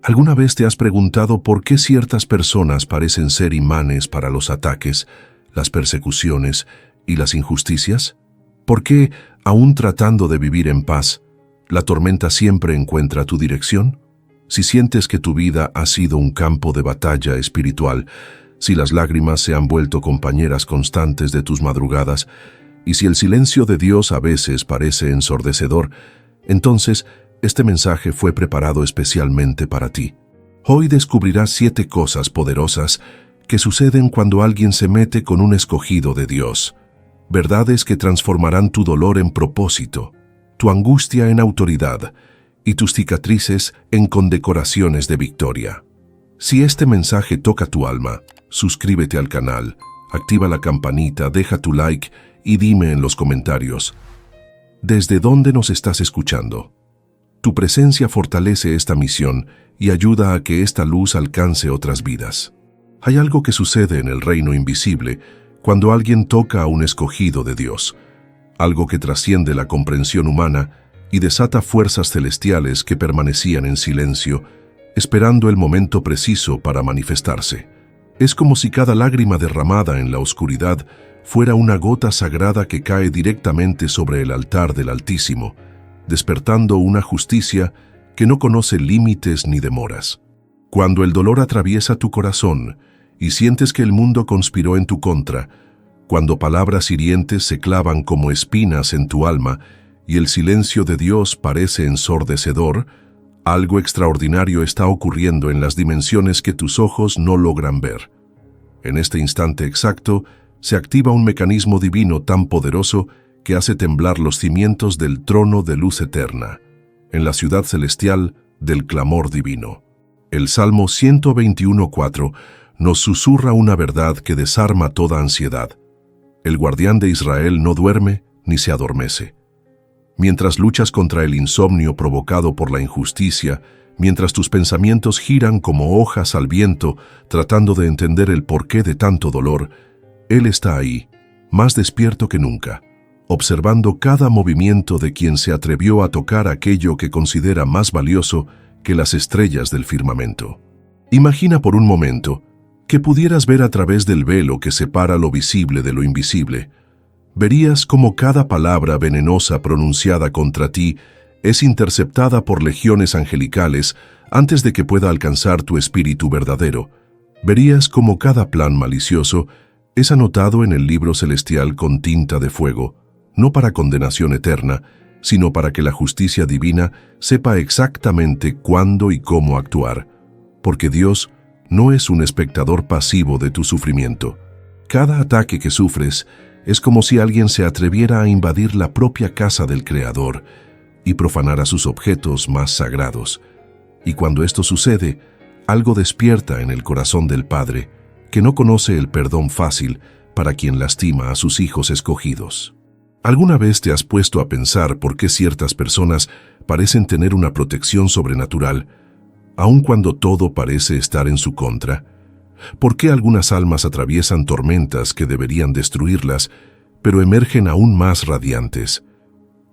¿Alguna vez te has preguntado por qué ciertas personas parecen ser imanes para los ataques, las persecuciones y las injusticias? ¿Por qué, aún tratando de vivir en paz, la tormenta siempre encuentra tu dirección? Si sientes que tu vida ha sido un campo de batalla espiritual, si las lágrimas se han vuelto compañeras constantes de tus madrugadas, y si el silencio de Dios a veces parece ensordecedor, entonces este mensaje fue preparado especialmente para ti. Hoy descubrirás 7 cosas poderosas que suceden cuando alguien se mete con un escogido de Dios. Verdades que transformarán tu dolor en propósito, tu angustia en autoridad y tus cicatrices en condecoraciones de victoria. Si este mensaje toca tu alma, suscríbete al canal, activa la campanita, deja tu like y dime en los comentarios, ¿desde dónde nos estás escuchando? Tu presencia fortalece esta misión y ayuda a que esta luz alcance otras vidas. Hay algo que sucede en el reino invisible cuando alguien toca a un escogido de Dios, algo que trasciende la comprensión humana y desata fuerzas celestiales que permanecían en silencio, esperando el momento preciso para manifestarse. Es como si cada lágrima derramada en la oscuridad fuera una gota sagrada que cae directamente sobre el altar del Altísimo, despertando una justicia que no conoce límites ni demoras. Cuando el dolor atraviesa tu corazón y sientes que el mundo conspiró en tu contra, cuando palabras hirientes se clavan como espinas en tu alma y el silencio de Dios parece ensordecedor, algo extraordinario está ocurriendo en las dimensiones que tus ojos no logran ver. En este instante exacto, se activa un mecanismo divino tan poderoso que hace temblar los cimientos del trono de luz eterna, en la ciudad celestial del clamor divino. El Salmo 121:4 nos susurra una verdad que desarma toda ansiedad. El guardián de Israel no duerme ni se adormece. Mientras luchas contra el insomnio provocado por la injusticia, mientras tus pensamientos giran como hojas al viento tratando de entender el porqué de tanto dolor, Él está ahí, más despierto que nunca, observando cada movimiento de quien se atrevió a tocar aquello que considera más valioso que las estrellas del firmamento. Imagina por un momento que pudieras ver a través del velo que separa lo visible de lo invisible. Verías cómo cada palabra venenosa pronunciada contra ti es interceptada por legiones angelicales antes de que pueda alcanzar tu espíritu verdadero. Verías cómo cada plan malicioso es anotado en el libro celestial con tinta de fuego, no para condenación eterna, sino para que la justicia divina sepa exactamente cuándo y cómo actuar, porque Dios no es un espectador pasivo de tu sufrimiento. Cada ataque que sufres es como si alguien se atreviera a invadir la propia casa del Creador y profanara sus objetos más sagrados. Y cuando esto sucede, algo despierta en el corazón del Padre, que no conoce el perdón fácil para quien lastima a sus hijos escogidos. ¿Alguna vez te has puesto a pensar por qué ciertas personas parecen tener una protección sobrenatural, aun cuando todo parece estar en su contra? ¿Por qué algunas almas atraviesan tormentas que deberían destruirlas, pero emergen aún más radiantes?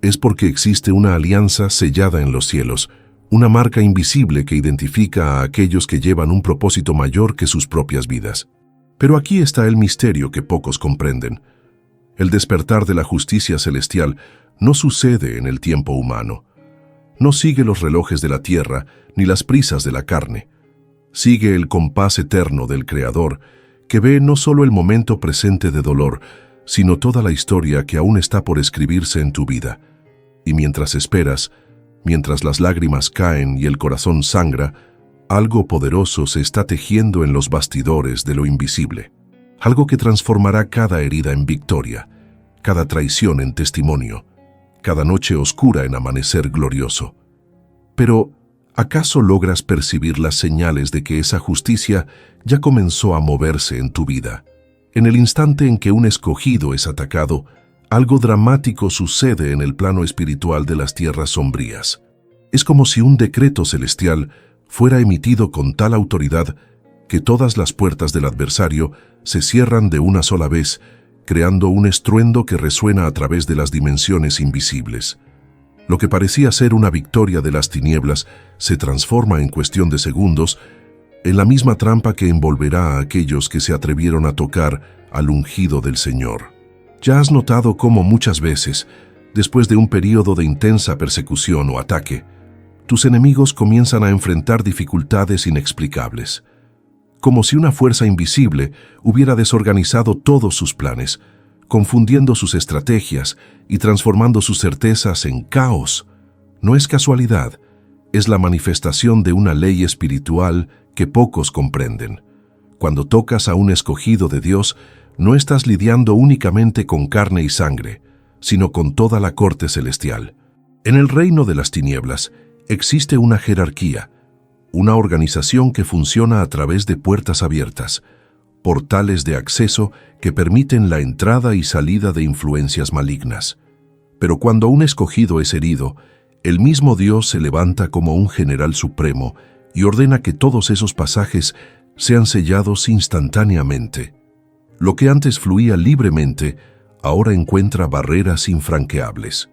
Es porque existe una alianza sellada en los cielos, una marca invisible que identifica a aquellos que llevan un propósito mayor que sus propias vidas. Pero aquí está el misterio que pocos comprenden. El despertar de la justicia celestial no sucede en el tiempo humano. No sigue los relojes de la tierra ni las prisas de la carne. Sigue el compás eterno del Creador, que ve no solo el momento presente de dolor, sino toda la historia que aún está por escribirse en tu vida. Y mientras esperas, mientras las lágrimas caen y el corazón sangra, algo poderoso se está tejiendo en los bastidores de lo invisible. Algo que transformará cada herida en victoria, cada traición en testimonio, cada noche oscura en amanecer glorioso. Pero, ¿acaso logras percibir las señales de que esa justicia ya comenzó a moverse en tu vida? En el instante en que un escogido es atacado, algo dramático sucede en el plano espiritual de las tierras sombrías. Es como si un decreto celestial fuera emitido con tal autoridad que todas las puertas del adversario se cierran de una sola vez, creando un estruendo que resuena a través de las dimensiones invisibles. Lo que parecía ser una victoria de las tinieblas se transforma en cuestión de segundos en la misma trampa que envolverá a aquellos que se atrevieron a tocar al ungido del Señor. Ya has notado cómo muchas veces, después de un período de intensa persecución o ataque, tus enemigos comienzan a enfrentar dificultades inexplicables, como si una fuerza invisible hubiera desorganizado todos sus planes, confundiendo sus estrategias y transformando sus certezas en caos. No es casualidad, es la manifestación de una ley espiritual que pocos comprenden. Cuando tocas a un escogido de Dios, no estás lidiando únicamente con carne y sangre, sino con toda la corte celestial. En el reino de las tinieblas existe una jerarquía, una organización que funciona a través de puertas abiertas, portales de acceso que permiten la entrada y salida de influencias malignas. Pero cuando un escogido es herido, el mismo Dios se levanta como un general supremo y ordena que todos esos pasajes sean sellados instantáneamente. Lo que antes fluía libremente, ahora encuentra barreras infranqueables.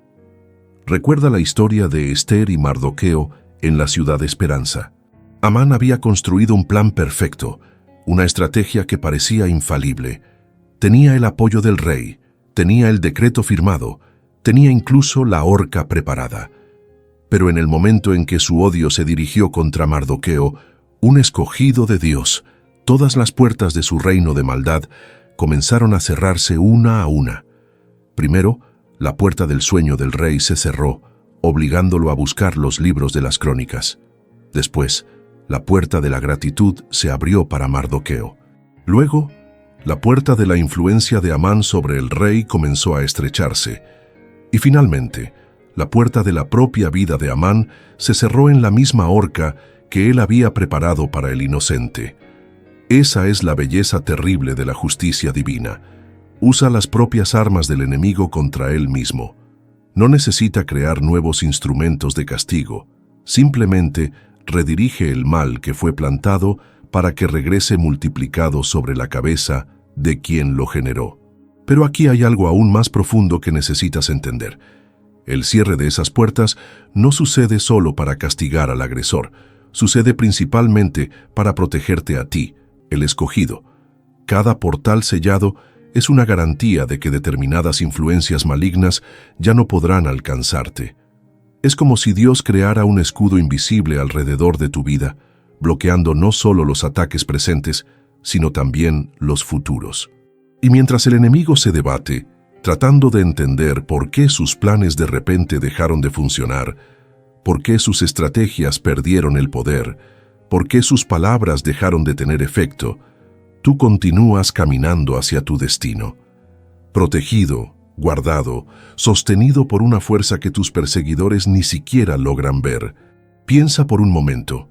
Recuerda la historia de Esther y Mardoqueo en la ciudad de Esperanza. Amán había construido un plan perfecto, una estrategia que parecía infalible. Tenía el apoyo del rey, tenía el decreto firmado, tenía incluso la horca preparada. Pero en el momento en que su odio se dirigió contra Mardoqueo, un escogido de Dios, todas las puertas de su reino de maldad comenzaron a cerrarse una a una. Primero, la puerta del sueño del rey se cerró, obligándolo a buscar los libros de las crónicas. Después, la puerta de la gratitud se abrió para Mardoqueo. Luego, la puerta de la influencia de Amán sobre el rey comenzó a estrecharse. Y finalmente, la puerta de la propia vida de Amán se cerró en la misma horca que él había preparado para el inocente. Esa es la belleza terrible de la justicia divina. Usa las propias armas del enemigo contra él mismo. No necesita crear nuevos instrumentos de castigo. Simplemente redirige el mal que fue plantado para que regrese multiplicado sobre la cabeza de quien lo generó. Pero aquí hay algo aún más profundo que necesitas entender. El cierre de esas puertas no sucede solo para castigar al agresor, sucede principalmente para protegerte a ti, el escogido. Cada portal sellado es una garantía de que determinadas influencias malignas ya no podrán alcanzarte. Es como si Dios creara un escudo invisible alrededor de tu vida, bloqueando no solo los ataques presentes, sino también los futuros. Y mientras el enemigo se debate, tratando de entender por qué sus planes de repente dejaron de funcionar, por qué sus estrategias perdieron el poder, por qué sus palabras dejaron de tener efecto, tú continúas caminando hacia tu destino. Protegido, guardado, sostenido por una fuerza que tus perseguidores ni siquiera logran ver. Piensa por un momento.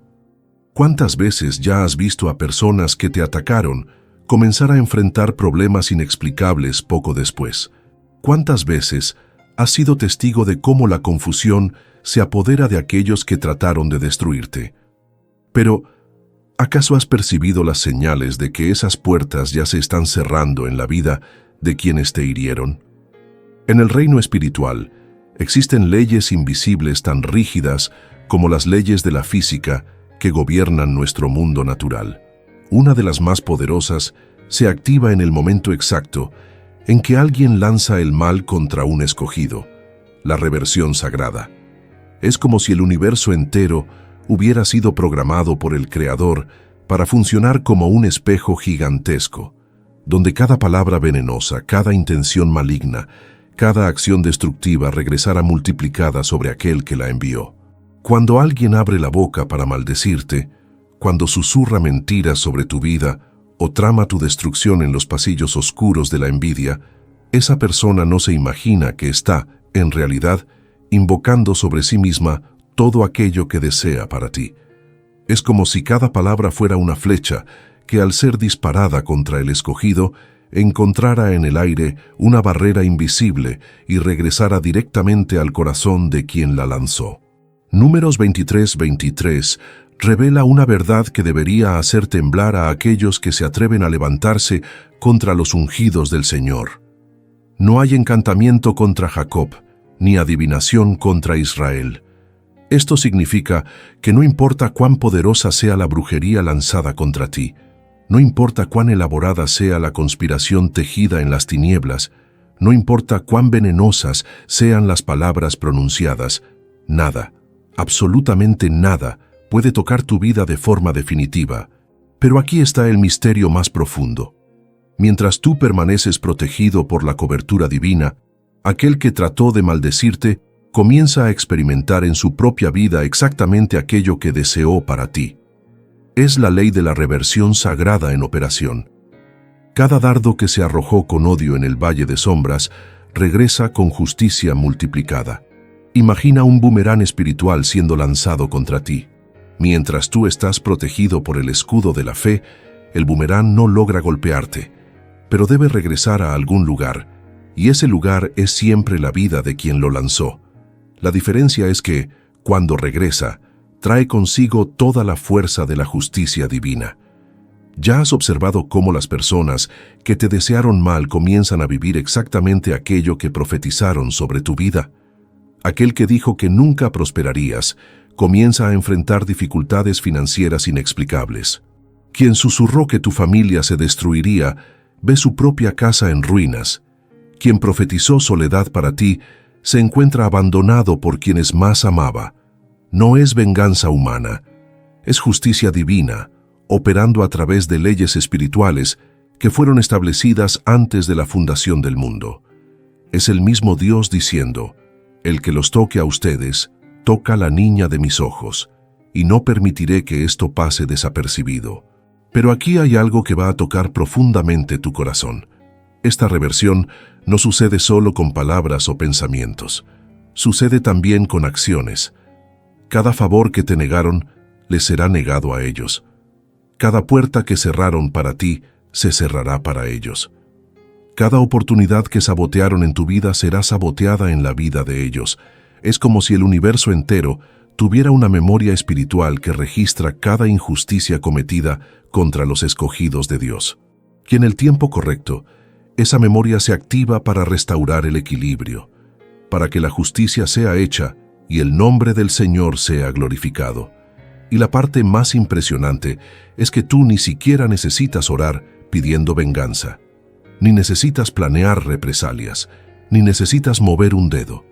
¿Cuántas veces ya has visto a personas que te atacaron comenzar a enfrentar problemas inexplicables poco después? ¿Cuántas veces has sido testigo de cómo la confusión se apodera de aquellos que trataron de destruirte? Pero, ¿acaso has percibido las señales de que esas puertas ya se están cerrando en la vida de quienes te hirieron? En el reino espiritual, existen leyes invisibles tan rígidas como las leyes de la física que gobiernan nuestro mundo natural. Una de las más poderosas se activa en el momento exacto en que alguien lanza el mal contra un escogido, la reversión sagrada. Es como si el universo entero hubiera sido programado por el Creador para funcionar como un espejo gigantesco, donde cada palabra venenosa, cada intención maligna, cada acción destructiva regresara multiplicada sobre aquel que la envió. Cuando alguien abre la boca para maldecirte, cuando susurra mentiras sobre tu vida o trama tu destrucción en los pasillos oscuros de la envidia, esa persona no se imagina que está, en realidad, invocando sobre sí misma todo aquello que desea para ti. Es como si cada palabra fuera una flecha que, al ser disparada contra el escogido, encontrara en el aire una barrera invisible y regresara directamente al corazón de quien la lanzó. Números 23:23 revela una verdad que debería hacer temblar a aquellos que se atreven a levantarse contra los ungidos del Señor. No hay encantamiento contra Jacob, ni adivinación contra Israel. Esto significa que no importa cuán poderosa sea la brujería lanzada contra ti, no importa cuán elaborada sea la conspiración tejida en las tinieblas, no importa cuán venenosas sean las palabras pronunciadas, nada, absolutamente nada, puede tocar tu vida de forma definitiva. Pero aquí está el misterio más profundo. Mientras tú permaneces protegido por la cobertura divina, aquel que trató de maldecirte comienza a experimentar en su propia vida exactamente aquello que deseó para ti. Es la ley de la reversión sagrada en operación. Cada dardo que se arrojó con odio en el valle de sombras regresa con justicia multiplicada. Imagina un boomerang espiritual siendo lanzado contra ti. Mientras tú estás protegido por el escudo de la fe, el boomerang no logra golpearte, pero debe regresar a algún lugar, y ese lugar es siempre la vida de quien lo lanzó. La diferencia es que, cuando regresa, trae consigo toda la fuerza de la justicia divina. ¿Ya has observado cómo las personas que te desearon mal comienzan a vivir exactamente aquello que profetizaron sobre tu vida? Aquel que dijo que nunca prosperarías, comienza a enfrentar dificultades financieras inexplicables. Quien susurró que tu familia se destruiría, ve su propia casa en ruinas. Quien profetizó soledad para ti, se encuentra abandonado por quienes más amaba. No es venganza humana, es justicia divina, operando a través de leyes espirituales que fueron establecidas antes de la fundación del mundo. Es el mismo Dios diciendo: el que los toque a ustedes, toca a la niña de mis ojos, y no permitiré que esto pase desapercibido. Pero aquí hay algo que va a tocar profundamente tu corazón. Esta reversión no sucede solo con palabras o pensamientos, sucede también con acciones. Cada favor que te negaron, les será negado a ellos. Cada puerta que cerraron para ti, se cerrará para ellos. Cada oportunidad que sabotearon en tu vida será saboteada en la vida de ellos. Es como si el universo entero tuviera una memoria espiritual que registra cada injusticia cometida contra los escogidos de Dios. Y en el tiempo correcto, esa memoria se activa para restaurar el equilibrio, para que la justicia sea hecha y el nombre del Señor sea glorificado. Y la parte más impresionante es que tú ni siquiera necesitas orar pidiendo venganza, ni necesitas planear represalias, ni necesitas mover un dedo.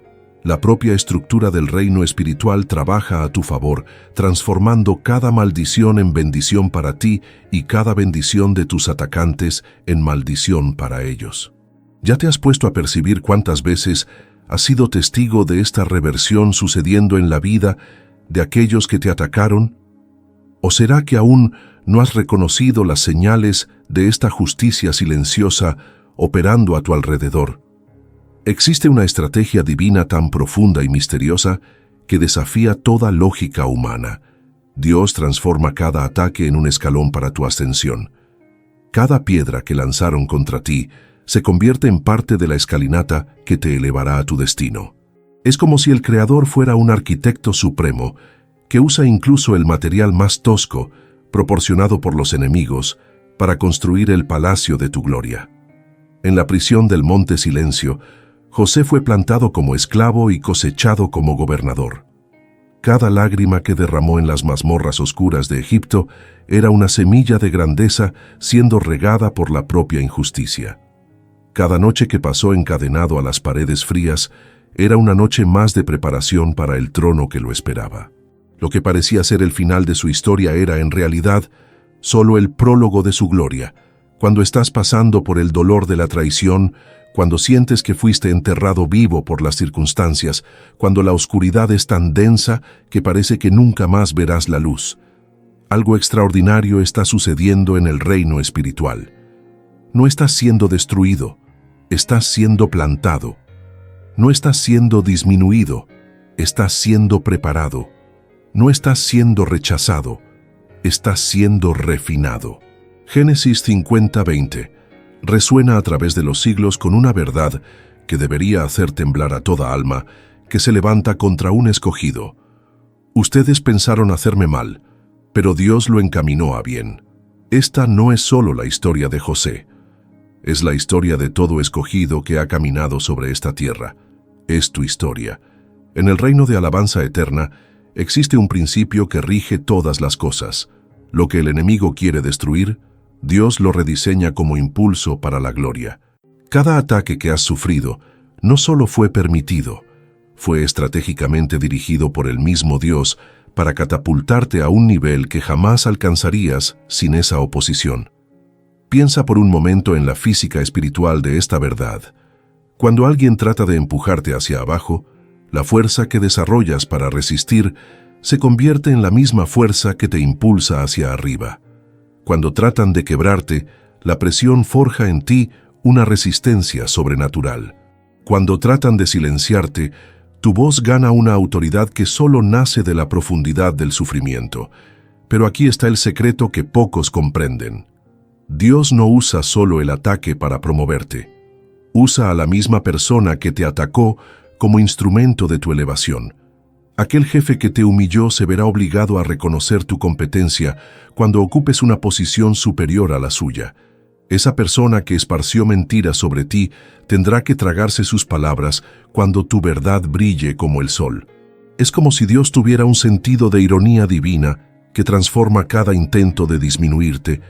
La propia estructura del reino espiritual trabaja a tu favor, transformando cada maldición en bendición para ti y cada bendición de tus atacantes en maldición para ellos. ¿Ya te has puesto a percibir cuántas veces has sido testigo de esta reversión sucediendo en la vida de aquellos que te atacaron? ¿O será que aún no has reconocido las señales de esta justicia silenciosa operando a tu alrededor? Existe una estrategia divina tan profunda y misteriosa que desafía toda lógica humana. Dios transforma cada ataque en un escalón para tu ascensión. Cada piedra que lanzaron contra ti se convierte en parte de la escalinata que te elevará a tu destino. Es como si el Creador fuera un arquitecto supremo que usa incluso el material más tosco, proporcionado por los enemigos, para construir el palacio de tu gloria. En la prisión del Monte Silencio, José fue plantado como esclavo y cosechado como gobernador. Cada lágrima que derramó en las mazmorras oscuras de Egipto era una semilla de grandeza siendo regada por la propia injusticia. Cada noche que pasó encadenado a las paredes frías era una noche más de preparación para el trono que lo esperaba. Lo que parecía ser el final de su historia era, en realidad, solo el prólogo de su gloria. Cuando estás pasando por el dolor de la traición, cuando sientes que fuiste enterrado vivo por las circunstancias, cuando la oscuridad es tan densa que parece que nunca más verás la luz. Algo extraordinario está sucediendo en el reino espiritual. No estás siendo destruido, estás siendo plantado. No estás siendo disminuido, estás siendo preparado. No estás siendo rechazado, estás siendo refinado. Génesis 50:20 resuena a través de los siglos con una verdad que debería hacer temblar a toda alma que se levanta contra un escogido. Ustedes pensaron hacerme mal, pero Dios lo encaminó a bien. Esta no es solo la historia de José, es la historia de todo escogido que ha caminado sobre esta tierra. es tu historia. En el reino de alabanza eterna, existe un principio que rige todas las cosas. Lo que el enemigo quiere destruir, Dios lo rediseña como impulso para la gloria. Cada ataque que has sufrido no solo fue permitido, fue estratégicamente dirigido por el mismo Dios para catapultarte a un nivel que jamás alcanzarías sin esa oposición. Piensa por un momento en la física espiritual de esta verdad. Cuando alguien trata de empujarte hacia abajo, la fuerza que desarrollas para resistir se convierte en la misma fuerza que te impulsa hacia arriba. Cuando tratan de quebrarte, la presión forja en ti una resistencia sobrenatural. Cuando tratan de silenciarte, tu voz gana una autoridad que solo nace de la profundidad del sufrimiento. Pero aquí está el secreto que pocos comprenden. Dios no usa solo el ataque para promoverte. Usa a la misma persona que te atacó como instrumento de tu elevación. Aquel jefe que te humilló se verá obligado a reconocer tu competencia cuando ocupes una posición superior a la suya. Esa persona que esparció mentiras sobre ti tendrá que tragarse sus palabras cuando tu verdad brille como el sol. Es como si Dios tuviera un sentido de ironía divina que transforma cada intento de disminuirte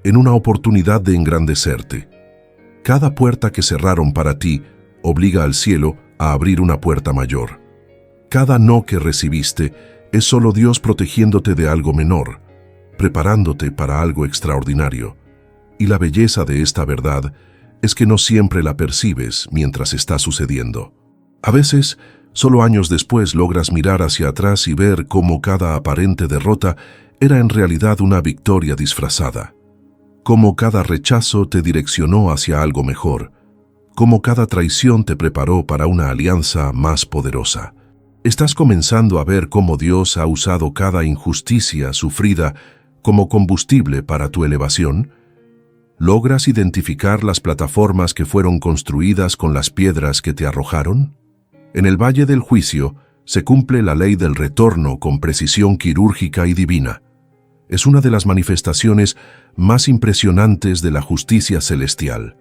en una oportunidad de engrandecerte. Cada puerta que cerraron para ti obliga al cielo a abrir una puerta mayor. Cada no que recibiste es solo Dios protegiéndote de algo menor, preparándote para algo extraordinario. Y la belleza de esta verdad es que no siempre la percibes mientras está sucediendo. A veces, solo años después logras mirar hacia atrás y ver cómo cada aparente derrota era en realidad una victoria disfrazada. Cómo cada rechazo te direccionó hacia algo mejor. Cómo cada traición te preparó para una alianza más poderosa. ¿Estás comenzando a ver cómo Dios ha usado cada injusticia sufrida como combustible para tu elevación? ¿Logras identificar las plataformas que fueron construidas con las piedras que te arrojaron? En el Valle del Juicio se cumple la ley del retorno con precisión quirúrgica y divina. Es una de las manifestaciones más impresionantes de la justicia celestial.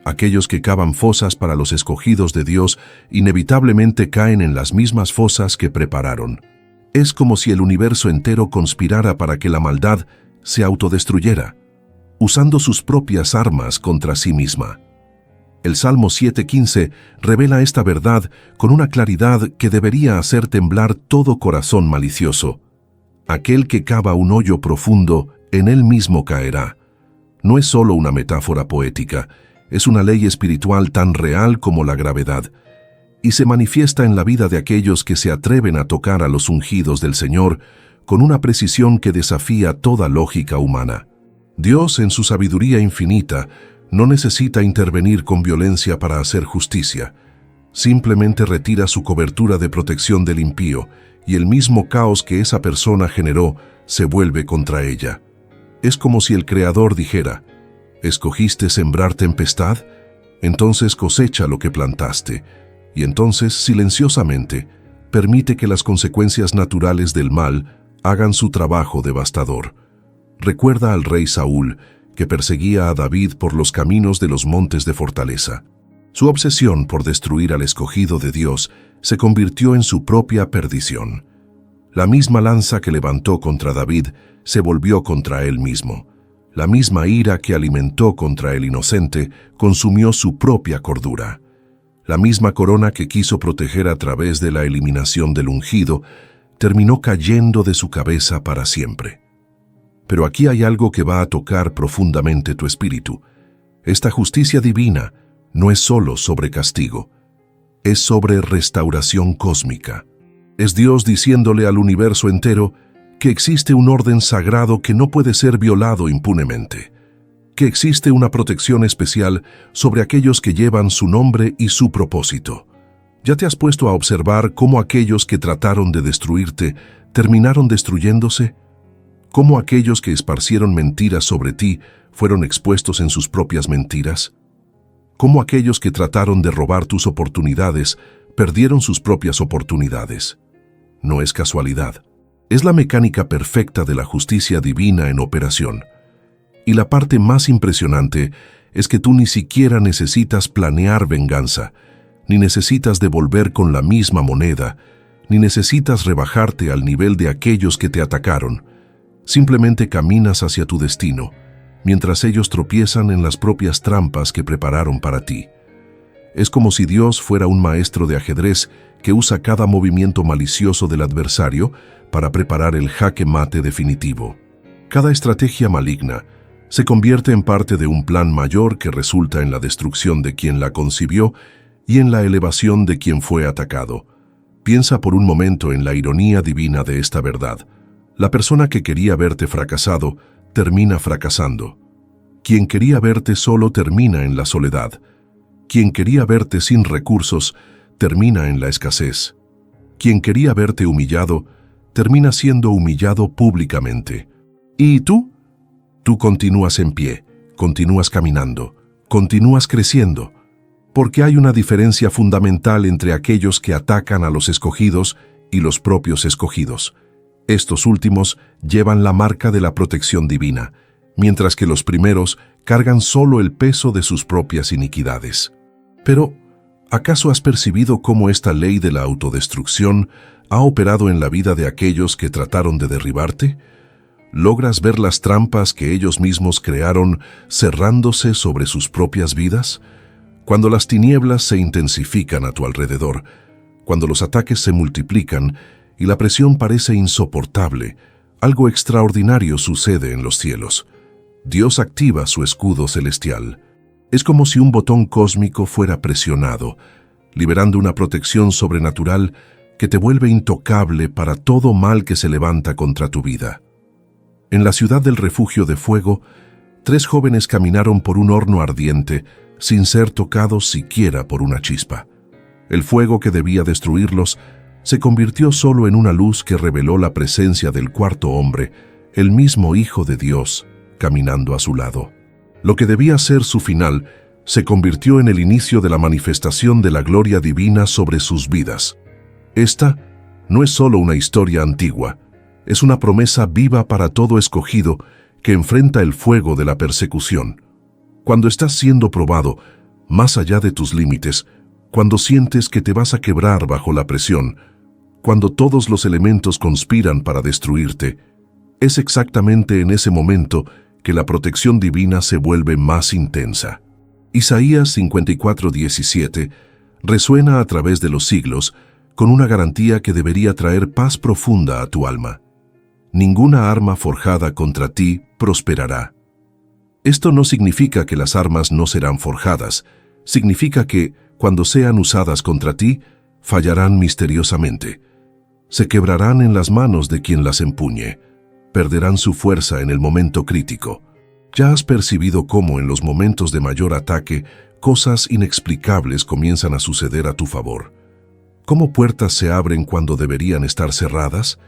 Aquellos que cavan fosas para los escogidos de Dios inevitablemente caen en las mismas fosas que prepararon. Es como si el universo entero conspirara para que la maldad se autodestruyera, usando sus propias armas contra sí misma. El Salmo 7:15 revela esta verdad con una claridad que debería hacer temblar todo corazón malicioso. Aquel que cava un hoyo profundo, en él mismo caerá. No es solo una metáfora poética, es una ley espiritual tan real como la gravedad, y se manifiesta en la vida de aquellos que se atreven a tocar a los ungidos del Señor con una precisión que desafía toda lógica humana. Dios, en su sabiduría infinita, no necesita intervenir con violencia para hacer justicia. Simplemente retira su cobertura de protección del impío, y el mismo caos que esa persona generó se vuelve contra ella. Es como si el Creador dijera: ¿escogiste sembrar tempestad? Entonces cosecha lo que plantaste, y entonces, silenciosamente, permite que las consecuencias naturales del mal hagan su trabajo devastador. Recuerda al rey Saúl, que perseguía a David por los caminos de los montes de fortaleza. Su obsesión por destruir al escogido de Dios se convirtió en su propia perdición. La misma lanza que levantó contra David se volvió contra él mismo. La misma ira que alimentó contra el inocente consumió su propia cordura. La misma corona que quiso proteger a través de la eliminación del ungido terminó cayendo de su cabeza para siempre. Pero aquí hay algo que va a tocar profundamente tu espíritu. Esta justicia divina no es solo sobre castigo, es sobre restauración cósmica. Es Dios diciéndole al universo entero que existe un orden sagrado que no puede ser violado impunemente, que existe una protección especial sobre aquellos que llevan su nombre y su propósito. ¿Ya te has puesto a observar cómo aquellos que trataron de destruirte terminaron destruyéndose? ¿Cómo aquellos que esparcieron mentiras sobre ti fueron expuestos en sus propias mentiras? ¿Cómo aquellos que trataron de robar tus oportunidades perdieron sus propias oportunidades? No es casualidad. Es la mecánica perfecta de la justicia divina en operación. Y la parte más impresionante es que tú ni siquiera necesitas planear venganza. ni necesitas devolver con la misma moneda, ni necesitas rebajarte al nivel de aquellos que te atacaron. Simplemente caminas hacia tu destino, mientras ellos tropiezan en las propias trampas que prepararon para ti. Es como si Dios fuera un maestro de ajedrez que usa cada movimiento malicioso del adversario para preparar el jaque mate definitivo. Cada estrategia maligna se convierte en parte de un plan mayor que resulta en la destrucción de quien la concibió y en la elevación de quien fue atacado. Piensa por un momento en la ironía divina de esta verdad. La persona que quería verte fracasado termina fracasando. Quien quería verte solo termina en la soledad. Quien quería verte sin recursos termina en la escasez. Quien quería verte humillado termina siendo humillado públicamente. ¿Y tú? Tú continúas en pie, continúas caminando, continúas creciendo, porque hay una diferencia fundamental entre aquellos que atacan a los escogidos y los propios escogidos. Estos últimos llevan la marca de la protección divina, mientras que los primeros cargan solo el peso de sus propias iniquidades. Pero, ¿acaso has percibido cómo esta ley de la autodestrucción ha operado en la vida de aquellos que trataron de derribarte? ¿Logras ver las trampas que ellos mismos crearon cerrándose sobre sus propias vidas? Cuando las tinieblas se intensifican a tu alrededor, cuando los ataques se multiplican y la presión parece insoportable, algo extraordinario sucede en los cielos. Dios activa su escudo celestial. Es como si un botón cósmico fuera presionado, liberando una protección sobrenatural que te vuelve intocable para todo mal que se levanta contra tu vida. En la ciudad del refugio de fuego, 3 jóvenes caminaron por un horno ardiente sin ser tocados siquiera por una chispa. El fuego que debía destruirlos se convirtió solo en una luz que reveló la presencia del cuarto hombre, el mismo Hijo de Dios, caminando a su lado. Lo que debía ser su final se convirtió en el inicio de la manifestación de la gloria divina sobre sus vidas. Esta no es solo una historia antigua, es una promesa viva para todo escogido que enfrenta el fuego de la persecución. Cuando estás siendo probado, más allá de tus límites, cuando sientes que te vas a quebrar bajo la presión, cuando todos los elementos conspiran para destruirte, es exactamente en ese momento que la protección divina se vuelve más intensa. Isaías 54:17 resuena a través de los siglos con una garantía que debería traer paz profunda a tu alma. Ninguna arma forjada contra ti prosperará. Esto no significa que las armas no serán forjadas, significa que, cuando sean usadas contra ti, fallarán misteriosamente. Se quebrarán en las manos de quien las empuñe, perderán su fuerza en el momento crítico. ¿Ya has percibido cómo en los momentos de mayor ataque, cosas inexplicables comienzan a suceder a tu favor? ¿Cómo puertas se abren cuando deberían estar cerradas?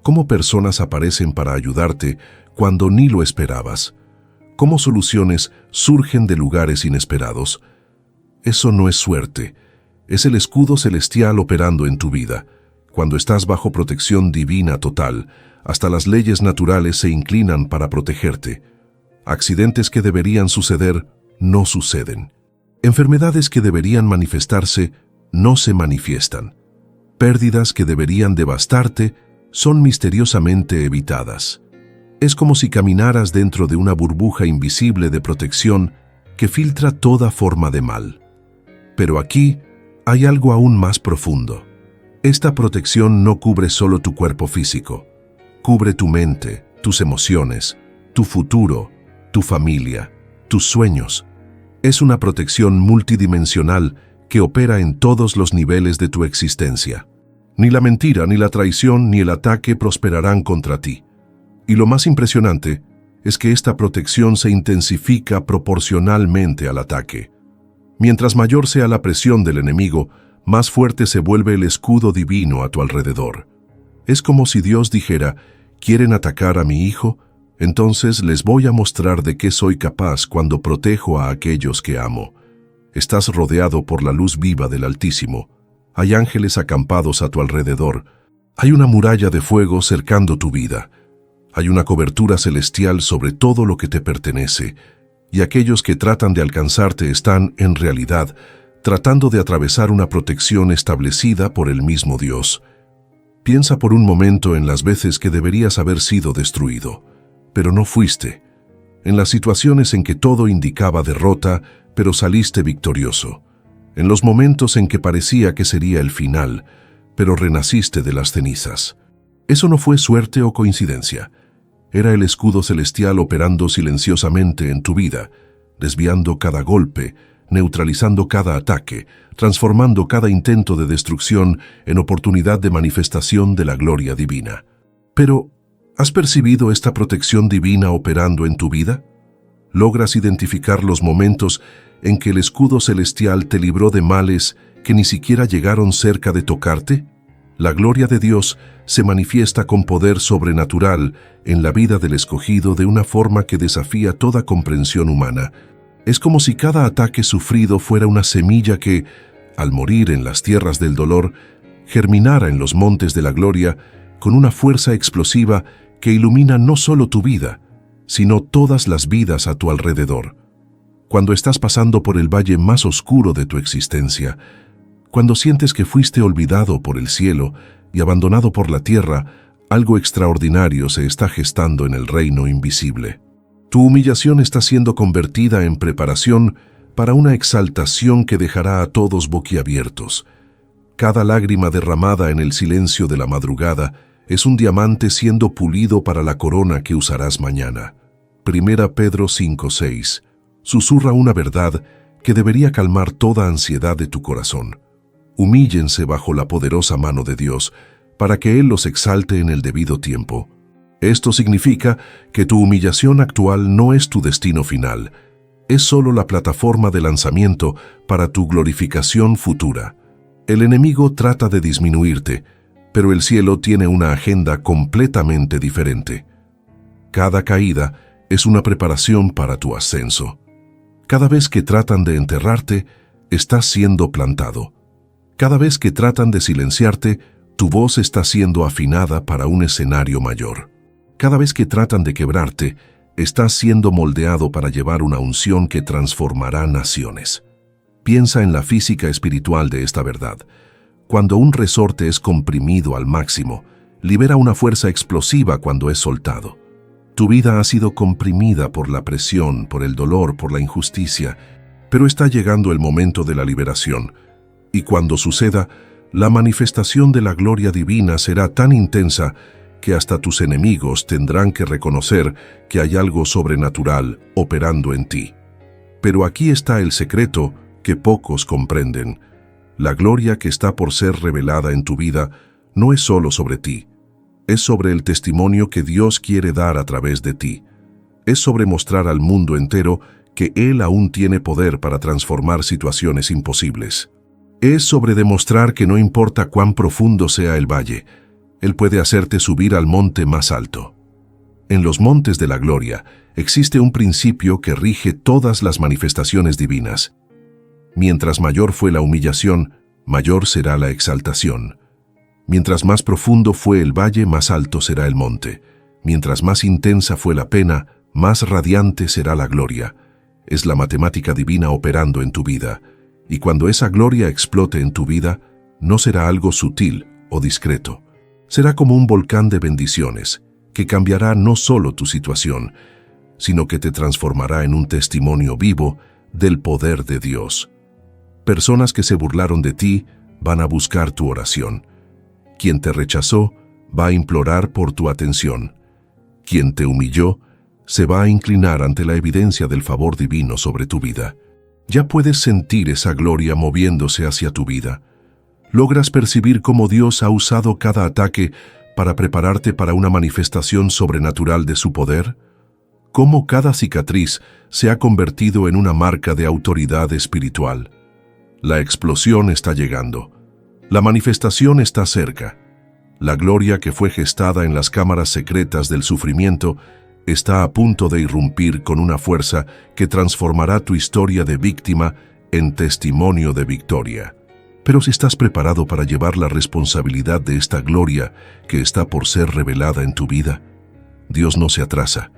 ¿Cómo personas aparecen para ayudarte cuando ni lo esperabas? ¿Cómo soluciones surgen de lugares inesperados? Eso no es suerte, es el escudo celestial operando en tu vida. Cuando estás bajo protección divina total, hasta las leyes naturales se inclinan para protegerte. Accidentes que deberían suceder no suceden. Enfermedades que deberían manifestarse no se manifiestan. Pérdidas que deberían devastarte son misteriosamente evitadas. Es como si caminaras dentro de una burbuja invisible de protección que filtra toda forma de mal. Pero aquí hay algo aún más profundo. Esta protección no cubre solo tu cuerpo físico, cubre tu mente, tus emociones, tu futuro, tu familia, tus sueños. Es una protección multidimensional que opera en todos los niveles de tu existencia. Ni la mentira, ni la traición, ni el ataque prosperarán contra ti. Y lo más impresionante es que esta protección se intensifica proporcionalmente al ataque. Mientras mayor sea la presión del enemigo, más fuerte se vuelve el escudo divino a tu alrededor. Es como si Dios dijera, ¿quieren atacar a mi hijo? Entonces les voy a mostrar de qué soy capaz cuando protejo a aquellos que amo. Estás rodeado por la luz viva del Altísimo. Hay ángeles acampados a tu alrededor. Hay una muralla de fuego cercando tu vida. Hay una cobertura celestial sobre todo lo que te pertenece. Y aquellos que tratan de alcanzarte están, en realidad, tratando de atravesar una protección establecida por el mismo Dios. Piensa por un momento en las veces que deberías haber sido destruido, pero no fuiste. En las situaciones en que todo indicaba derrota, pero saliste victorioso. En los momentos en que parecía que sería el final, pero renaciste de las cenizas. Eso no fue suerte o coincidencia. Era el escudo celestial operando silenciosamente en tu vida, desviando cada golpe, neutralizando cada ataque, transformando cada intento de destrucción en oportunidad de manifestación de la gloria divina. Pero, ¿has percibido esta protección divina operando en tu vida? ¿Logras identificar los momentos en que el escudo celestial te libró de males que ni siquiera llegaron cerca de tocarte? La gloria de Dios se manifiesta con poder sobrenatural en la vida del escogido de una forma que desafía toda comprensión humana. Es como si cada ataque sufrido fuera una semilla que, al morir en las tierras del dolor, germinara en los montes de la gloria con una fuerza explosiva que ilumina no solo tu vida, sino todas las vidas a tu alrededor. Cuando estás pasando por el valle más oscuro de tu existencia, cuando sientes que fuiste olvidado por el cielo y abandonado por la tierra, algo extraordinario se está gestando en el reino invisible. Tu humillación está siendo convertida en preparación para una exaltación que dejará a todos boquiabiertos. Cada lágrima derramada en el silencio de la madrugada es un diamante siendo pulido para la corona que usarás mañana. 1 Pedro 5:6. Susurra una verdad que debería calmar toda ansiedad de tu corazón. Humíllense bajo la poderosa mano de Dios, para que Él los exalte en el debido tiempo. Esto significa que tu humillación actual no es tu destino final, es solo la plataforma de lanzamiento para tu glorificación futura. El enemigo trata de disminuirte, pero el cielo tiene una agenda completamente diferente. Cada caída es una preparación para tu ascenso. Cada vez que tratan de enterrarte, estás siendo plantado. Cada vez que tratan de silenciarte, tu voz está siendo afinada para un escenario mayor. Cada vez que tratan de quebrarte, estás siendo moldeado para llevar una unción que transformará naciones. Piensa en la física espiritual de esta verdad. Cuando un resorte es comprimido al máximo, libera una fuerza explosiva cuando es soltado. Tu vida ha sido comprimida por la presión, por el dolor, por la injusticia, pero está llegando el momento de la liberación. Y cuando suceda, la manifestación de la gloria divina será tan intensa que hasta tus enemigos tendrán que reconocer que hay algo sobrenatural operando en ti. Pero aquí está el secreto que pocos comprenden. La gloria que está por ser revelada en tu vida no es solo sobre ti, es sobre el testimonio que Dios quiere dar a través de ti. Es sobre mostrar al mundo entero que Él aún tiene poder para transformar situaciones imposibles. Es sobre demostrar que no importa cuán profundo sea el valle, Él puede hacerte subir al monte más alto. En los montes de la gloria existe un principio que rige todas las manifestaciones divinas. Mientras mayor fue la humillación, mayor será la exaltación. Mientras más profundo fue el valle, más alto será el monte. Mientras más intensa fue la pena, más radiante será la gloria. Es la matemática divina operando en tu vida. Y cuando esa gloria explote en tu vida, no será algo sutil o discreto. Será como un volcán de bendiciones, que cambiará no solo tu situación, sino que te transformará en un testimonio vivo del poder de Dios. Personas que se burlaron de ti van a buscar tu oración. Quien te rechazó va a implorar por tu atención. Quien te humilló se va a inclinar ante la evidencia del favor divino sobre tu vida. Ya puedes sentir esa gloria moviéndose hacia tu vida. ¿Logras percibir cómo Dios ha usado cada ataque para prepararte para una manifestación sobrenatural de su poder? ¿Cómo cada cicatriz se ha convertido en una marca de autoridad espiritual? La explosión está llegando. La manifestación está cerca. La gloria que fue gestada en las cámaras secretas del sufrimiento está a punto de irrumpir con una fuerza que transformará tu historia de víctima en testimonio de victoria. Pero si estás preparado para llevar la responsabilidad de esta gloria que está por ser revelada en tu vida, Dios no se atrasa.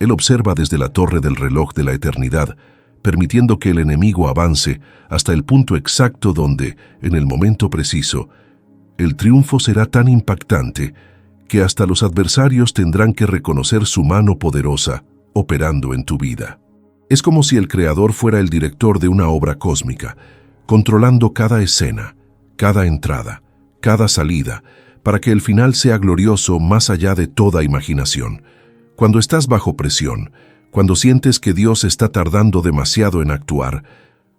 Él observa desde la torre del reloj de la eternidad, permitiendo que el enemigo avance hasta el punto exacto donde, en el momento preciso, el triunfo será tan impactante que hasta los adversarios tendrán que reconocer su mano poderosa operando en tu vida. Es como si el Creador fuera el director de una obra cósmica, controlando cada escena, cada entrada, cada salida, para que el final sea glorioso más allá de toda imaginación. Cuando estás bajo presión, cuando sientes que Dios está tardando demasiado en actuar,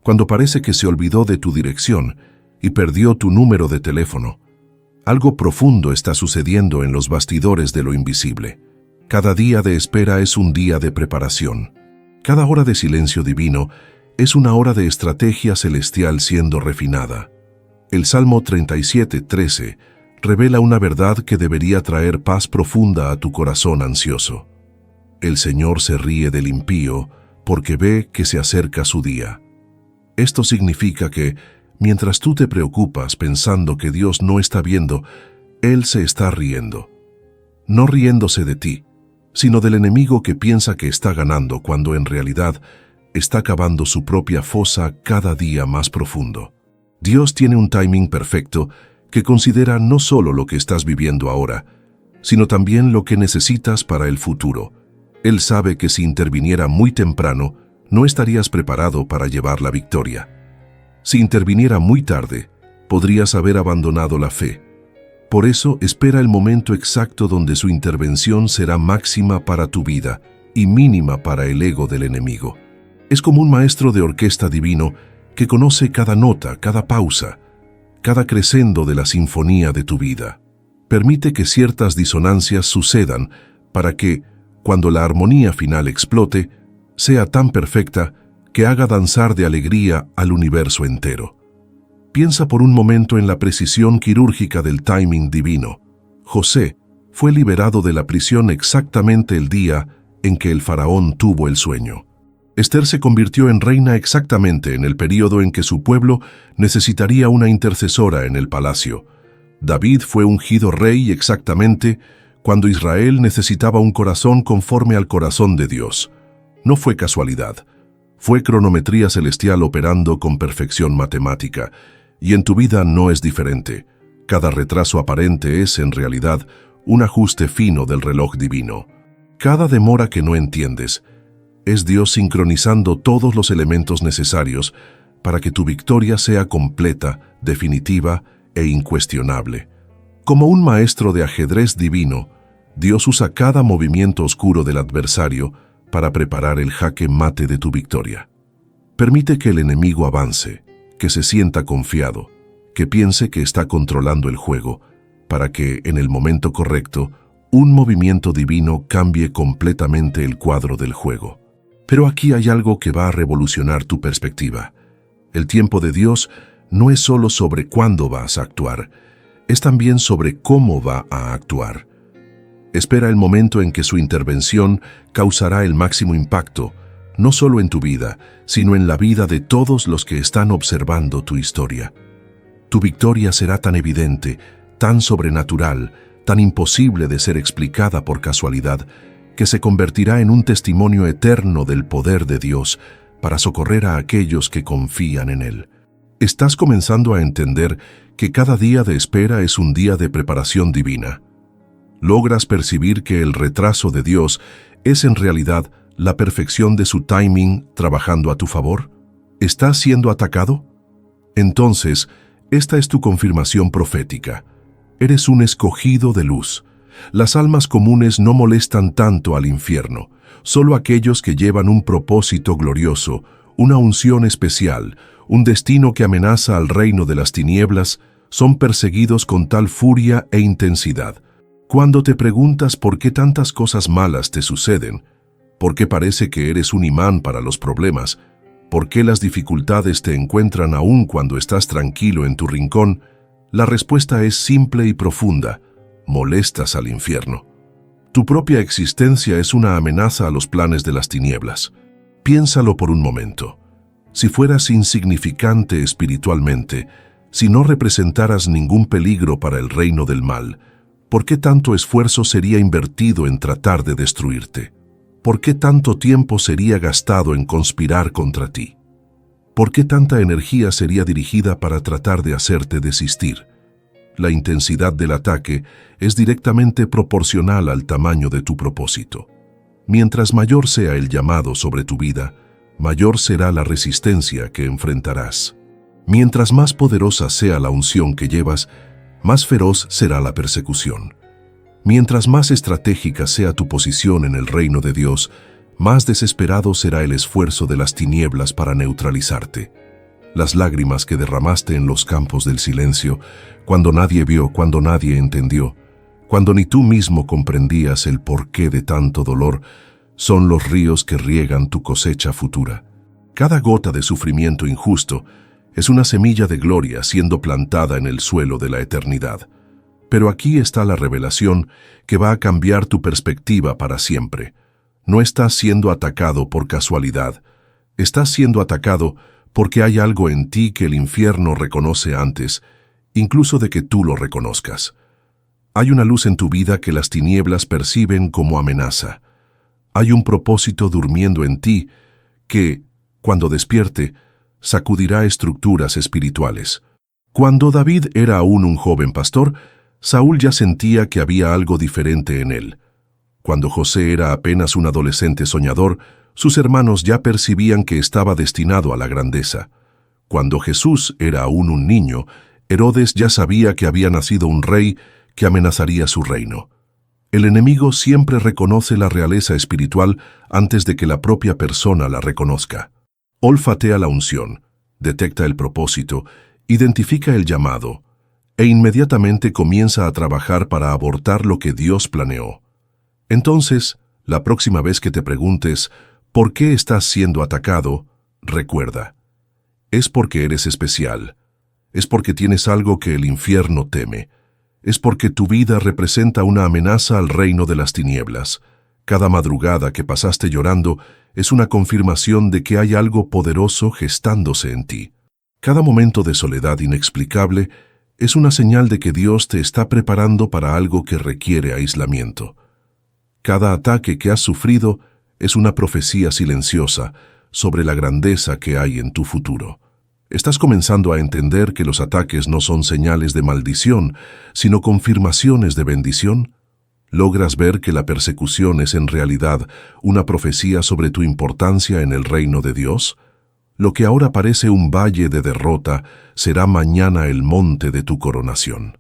cuando parece que se olvidó de tu dirección y perdió tu número de teléfono, algo profundo está sucediendo en los bastidores de lo invisible. Cada día de espera es un día de preparación. Cada hora de silencio divino es una hora de estrategia celestial siendo refinada. El Salmo 37:13 revela una verdad que debería traer paz profunda a tu corazón ansioso. El Señor se ríe del impío porque ve que se acerca su día. Esto significa que, mientras tú te preocupas pensando que Dios no está viendo, Él se está riendo. No riéndose de ti, sino del enemigo que piensa que está ganando cuando en realidad está cavando su propia fosa cada día más profundo. Dios tiene un timing perfecto que considera no solo lo que estás viviendo ahora, sino también lo que necesitas para el futuro. Él sabe que si interviniera muy temprano, no estarías preparado para llevar la victoria. Si interviniera muy tarde, podrías haber abandonado la fe. Por eso espera el momento exacto donde su intervención será máxima para tu vida y mínima para el ego del enemigo. Es como un maestro de orquesta divino que conoce cada nota, cada pausa, cada crescendo de la sinfonía de tu vida. Permite que ciertas disonancias sucedan para que, cuando la armonía final explote, sea tan perfecta que haga danzar de alegría al universo entero. Piensa por un momento en la precisión quirúrgica del timing divino. José fue liberado de la prisión exactamente el día en que el faraón tuvo el sueño. Esther se convirtió en reina exactamente en el período en que su pueblo necesitaría una intercesora en el palacio. David fue ungido rey exactamente cuando Israel necesitaba un corazón conforme al corazón de Dios. No fue casualidad, fue cronometría celestial operando con perfección matemática, y en tu vida no es diferente. Cada retraso aparente es, en realidad, un ajuste fino del reloj divino. Cada demora que no entiendes es Dios sincronizando todos los elementos necesarios para que tu victoria sea completa, definitiva e incuestionable. Como un maestro de ajedrez divino, Dios usa cada movimiento oscuro del adversario para preparar el jaque mate de tu victoria. Permite que el enemigo avance, que se sienta confiado, que piense que está controlando el juego, para que, en el momento correcto, un movimiento divino cambie completamente el cuadro del juego. Pero aquí hay algo que va a revolucionar tu perspectiva. El tiempo de Dios no es solo sobre cuándo vas a actuar, es también sobre cómo va a actuar. Espera el momento en que su intervención causará el máximo impacto, no solo en tu vida, sino en la vida de todos los que están observando tu historia. Tu victoria será tan evidente, tan sobrenatural, tan imposible de ser explicada por casualidad, que se convertirá en un testimonio eterno del poder de Dios para socorrer a aquellos que confían en Él. Estás comenzando a entender que cada día de espera es un día de preparación divina. Logras percibir que el retraso de Dios es en realidad la perfección de su timing trabajando a tu favor. ¿Estás siendo atacado? Entonces, esta es tu confirmación profética. Eres un escogido de luz. Las almas comunes no molestan tanto al infierno. Solo aquellos que llevan un propósito glorioso, una unción especial, un destino que amenaza al reino de las tinieblas, son perseguidos con tal furia e intensidad. Cuando te preguntas por qué tantas cosas malas te suceden, por qué parece que eres un imán para los problemas, por qué las dificultades te encuentran aún cuando estás tranquilo en tu rincón, la respuesta es simple y profunda: molestas al infierno. Tu propia existencia es una amenaza a los planes de las tinieblas. Piénsalo por un momento. Si fueras insignificante espiritualmente, si no representaras ningún peligro para el reino del mal, ¿por qué tanto esfuerzo sería invertido en tratar de destruirte? ¿por qué tanto tiempo sería gastado en conspirar contra ti? ¿Por qué tanta energía sería dirigida para tratar de hacerte desistir? La intensidad del ataque es directamente proporcional al tamaño de tu propósito. Mientras mayor sea el llamado sobre tu vida, mayor será la resistencia que enfrentarás. Mientras más poderosa sea la unción que llevas, más feroz será la persecución. Mientras más estratégica sea tu posición en el reino de Dios, más desesperado será el esfuerzo de las tinieblas para neutralizarte. Las lágrimas que derramaste en los campos del silencio, cuando nadie vio, cuando nadie entendió, cuando ni tú mismo comprendías el porqué de tanto dolor, son los ríos que riegan tu cosecha futura. Cada gota de sufrimiento injusto es una semilla de gloria siendo plantada en el suelo de la eternidad. Pero aquí está la revelación que va a cambiar tu perspectiva para siempre. No estás siendo atacado por casualidad. Estás siendo atacado porque hay algo en ti que el infierno reconoce antes, incluso de que tú lo reconozcas. Hay una luz en tu vida que las tinieblas perciben como amenaza. Hay un propósito durmiendo en ti que, cuando despierte, sacudirá estructuras espirituales. Cuando David era aún un joven pastor, Saúl ya sentía que había algo diferente en él. Cuando José era apenas un adolescente soñador, sus hermanos ya percibían que estaba destinado a la grandeza. Cuando Jesús era aún un niño, Herodes ya sabía que había nacido un rey que amenazaría su reino. El enemigo siempre reconoce la realeza espiritual antes de que la propia persona la reconozca. Olfatea la unción, detecta el propósito, identifica el llamado, e inmediatamente comienza a trabajar para abortar lo que Dios planeó. Entonces, la próxima vez que te preguntes ¿por qué estás siendo atacado?, recuerda, es porque eres especial, es porque tienes algo que el infierno teme, es porque tu vida representa una amenaza al reino de las tinieblas. Cada madrugada que pasaste llorando es una confirmación de que hay algo poderoso gestándose en ti. Cada momento de soledad inexplicable es una señal de que Dios te está preparando para algo que requiere aislamiento. Cada ataque que has sufrido es una profecía silenciosa sobre la grandeza que hay en tu futuro. ¿Estás comenzando a entender que los ataques no son señales de maldición, sino confirmaciones de bendición? ¿Logras ver que la persecución es en realidad una profecía sobre tu importancia en el reino de Dios? Lo que ahora parece un valle de derrota será mañana el monte de tu coronación.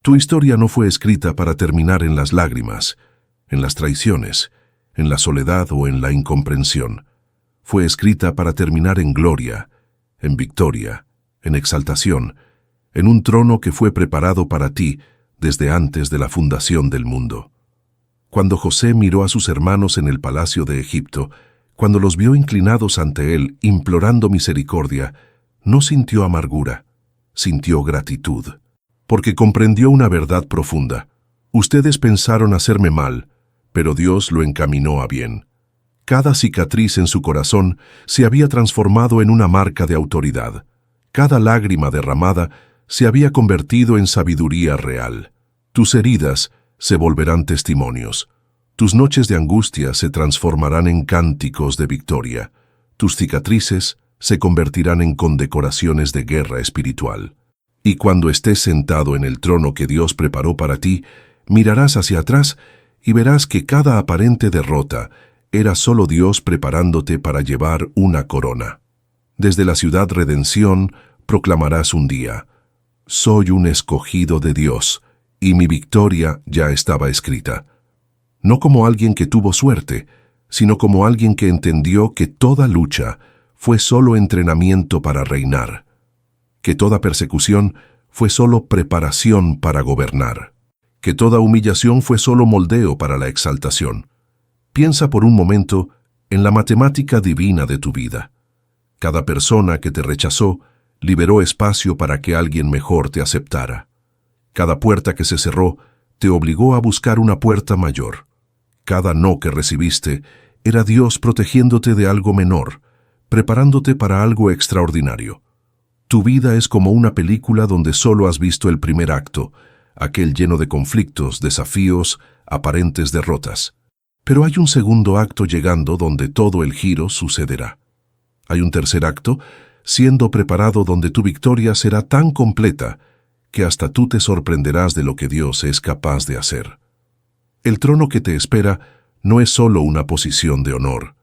Tu historia no fue escrita para terminar en las lágrimas, en las traiciones, en la soledad o en la incomprensión. Fue escrita para terminar en gloria, en victoria, en exaltación, en un trono que fue preparado para ti desde antes de la fundación del mundo. Cuando José miró a sus hermanos en el palacio de Egipto, cuando los vio inclinados ante él, implorando misericordia, no sintió amargura, sintió gratitud, porque comprendió una verdad profunda. Ustedes pensaron hacerme mal, pero Dios lo encaminó a bien. Cada cicatriz en su corazón se había transformado en una marca de autoridad. Cada lágrima derramada se había convertido en sabiduría real. Tus heridas se volverán testimonios. Tus noches de angustia se transformarán en cánticos de victoria. Tus cicatrices se convertirán en condecoraciones de guerra espiritual. Y cuando estés sentado en el trono que Dios preparó para ti, mirarás hacia atrás y verás que cada aparente derrota era solo Dios preparándote para llevar una corona. Desde la ciudad Redención proclamarás un día: soy un escogido de Dios, y mi victoria ya estaba escrita. No como alguien que tuvo suerte, sino como alguien que entendió que toda lucha fue solo entrenamiento para reinar, que toda persecución fue solo preparación para gobernar, que toda humillación fue solo moldeo para la exaltación. Piensa por un momento en la matemática divina de tu vida. Cada persona que te rechazó liberó espacio para que alguien mejor te aceptara. Cada puerta que se cerró te obligó a buscar una puerta mayor. Cada no que recibiste era Dios protegiéndote de algo menor, preparándote para algo extraordinario. Tu vida es como una película donde solo has visto el primer acto, aquel lleno de conflictos, desafíos, aparentes derrotas. Pero hay un segundo acto llegando donde todo el giro sucederá. Hay un tercer acto siendo preparado donde tu victoria será tan completa que hasta tú te sorprenderás de lo que Dios es capaz de hacer. El trono que te espera no es solo una posición de honor,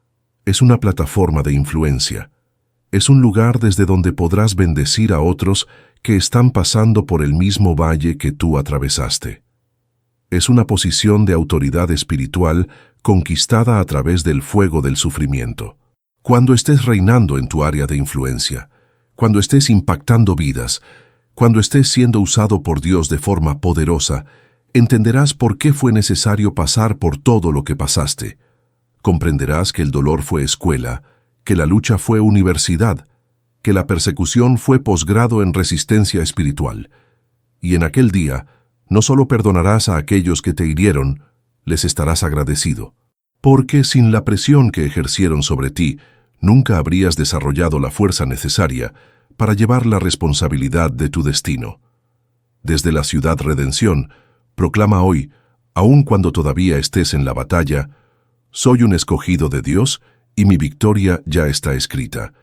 es una plataforma de influencia. Es un lugar desde donde podrás bendecir a otros que están pasando por el mismo valle que tú atravesaste. Es una posición de autoridad espiritual conquistada a través del fuego del sufrimiento. Cuando estés reinando en tu área de influencia, cuando estés impactando vidas, cuando estés siendo usado por Dios de forma poderosa, entenderás por qué fue necesario pasar por todo lo que pasaste. Comprenderás que el dolor fue escuela, que la lucha fue universidad, que la persecución fue posgrado en resistencia espiritual. Y en aquel día, no solo perdonarás a aquellos que te hirieron, les estarás agradecido. Porque sin la presión que ejercieron sobre ti, nunca habrías desarrollado la fuerza necesaria para llevar la responsabilidad de tu destino. Desde la ciudad Redención, proclama hoy, aun cuando todavía estés en la batalla, soy un escogido de Dios y mi victoria ya está escrita.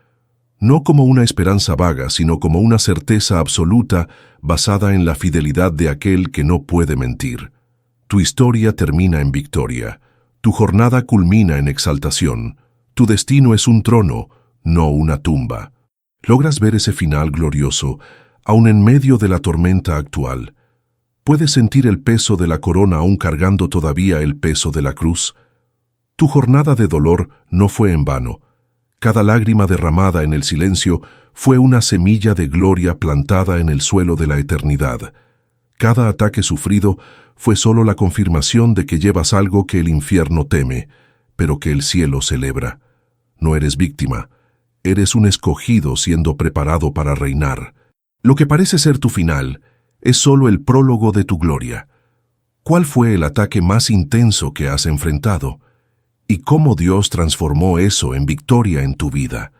No como una esperanza vaga, sino como una certeza absoluta basada en la fidelidad de aquel que no puede mentir. Tu historia termina en victoria. Tu jornada culmina en exaltación. Tu destino es un trono, no una tumba. ¿Logras ver ese final glorioso, aun en medio de la tormenta actual? ¿Puedes sentir el peso de la corona aún cargando todavía el peso de la cruz? Tu jornada de dolor no fue en vano. Cada lágrima derramada en el silencio fue una semilla de gloria plantada en el suelo de la eternidad. Cada ataque sufrido fue solo la confirmación de que llevas algo que el infierno teme, pero que el cielo celebra. No eres víctima, eres un escogido siendo preparado para reinar. Lo que parece ser tu final es solo el prólogo de tu gloria. ¿Cuál fue el ataque más intenso que has enfrentado? ¿Y cómo Dios transformó eso en victoria en tu vida?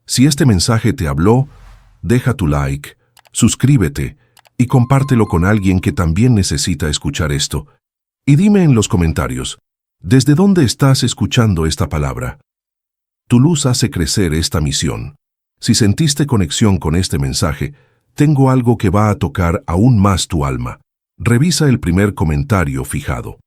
Si este mensaje te habló, deja tu like, suscríbete y compártelo con alguien que también necesita escuchar esto. Y dime en los comentarios, ¿desde dónde estás escuchando esta palabra? Tu luz hace crecer esta misión. Si sentiste conexión con este mensaje, tengo algo que va a tocar aún más tu alma. Revisa el primer comentario fijado.